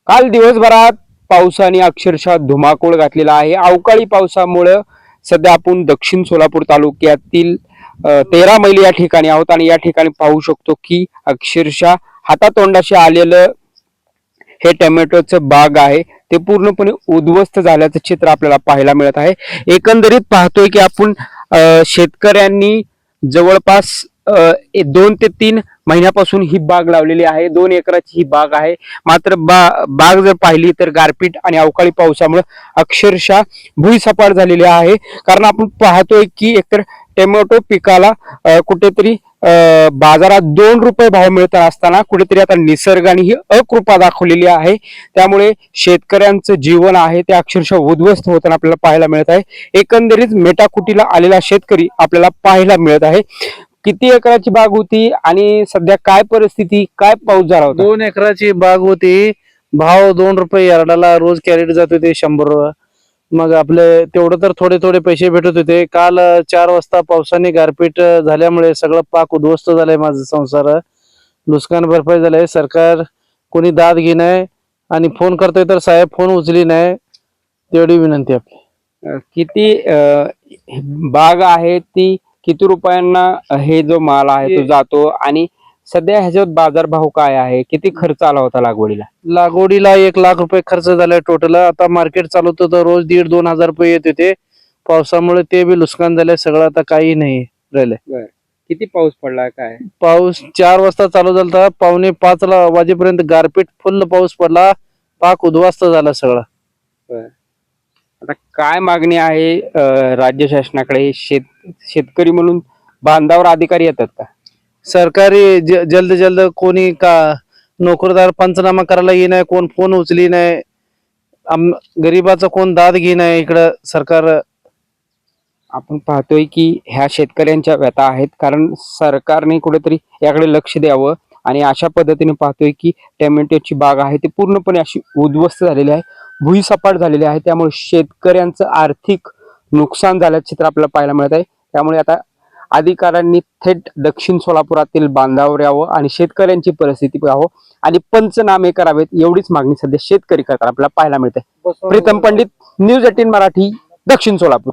काल दिवसभरात पावसाने अक्षरशः धुमाकूळ घातलेला आहे. अवकाळी पावसामुळे सध्या आपण दक्षिण सोलापूर तालुक्यातील 13 मैल या ठिकाणी आहोत आणि या ठिकाणी पाहू शकतो की अक्षरशः हातातोंडाशी आलेलं हे टोमॅटोचं बाग आहे ते पूर्णपणे उद्ध्वस्त झाल्याचं चित्र आपल्याला पाहायला मिळत आहे. एकंदरीत पाहतोय की आपण शेतकऱ्यांनी जवळपास 2 ते 3 महिन्यापासून ही बाग लावलेली आहे. 2 एकराची ही बाग आहे. मात्र बाग जर पाहिली तर गारपीट आणि अवकाळी पावसामुळे अक्षरशः भुईसपाट झालेली आहे. कारण आपण पाहतोय की एकतर टोमॅटो पिकाला कुठेतरी बाजारात 2 रुपये भाव मिळत असताना कुठेतरी आता निसर्गाने ही अकृपा दाखवलेली आहे. त्यामुळे शेतकऱ्यांचं जीवन आहे ते अक्षरशः उद्ध्वस्त होताना आपल्याला पाहायला मिळत आहे. एकंदरीत मेटाकुटीला आलेला शेतकरी आपल्याला पाहायला मिळत आहे. किती एकराची बाग होती आणि सध्या काय परिस्थिती, काय पाऊस झाला होता? 2 एकराची बाग होती. भाव 2 रुपये यार्डाला रोज कॅरेट जात होते 100. मग आपले तेवढं तर थोडे थोडे पैसे भेटत होते. काल 4 वाजता पावसाने गारपीट झाल्यामुळे सगळं पाक उद्ध्वस्त झालंय. माझा संसार नुकसान भरपाई झालंय. सरकार कोणी दाद घेणार आणि फोन करतोय तर साहेब फोन उचली नाही. तेवढी विनंती आपली. किती बाग आहे ती किती रुपयांना हे जो माल आहे तो जातो आणि सध्या ह्याच्यात बाजारभाव काय आहे? किती खर्च आला होता लागवडीला? लागवडीला 1 लाख रुपये खर्च झालाय टोटल. आता मार्केट चालवतो तर रोज 1,500-2 हजार रुपये येत होते. पावसामुळे ते बी नुकसान झालंय सगळं. आता काही नाही राहिलंय. किती पाऊस पडला काय? पाऊस 4 वाजता चालू झाला. 4:45 वाजेपर्यंत गारपीट फुल पाऊस पडला. पाक उद्ध्वस्त झाला सगळं. आता काय मागणी आहे राज्य शासनाकडे? शेतकरी म्हणून बांधावर अधिकारी येतात का? सरकारी जल्द कोणी का नोकरदार पंचनामा करायला येई नाही. कोण फोन उचली नाही. गरीबाचा कोण दाद घे नाही इकडं सरकार. आपण पाहतोय की ह्या शेतकऱ्यांच्या व्यथा आहेत. कारण सरकारने कुठेतरी याकडे लक्ष द्यावं. आणि अशा पद्धतीने पाहतोय की टोमॅटोची बाग आहे ती पूर्णपणे अशी उद्ध्वस्त झालेली आहे, भुईसपाट झालेली आहे. त्यामुळे शेतकऱ्यांचं आर्थिक नुकसान झाल्याचं चित्र आपल्याला पाहायला मिळत आहे. त्यामुळे आता अधिकाऱ्यांनी थेट दक्षिण सोलापुरातील बांधावर यावं आणि शेतकऱ्यांची परिस्थिती पाहावं आणि पंचनामे करावेत, एवढीच मागणी सध्या शेतकरी करताना आपल्याला पाहायला मिळते. प्रीतम पंडित, न्यूज 18 मराठी, दक्षिण सोलापूर.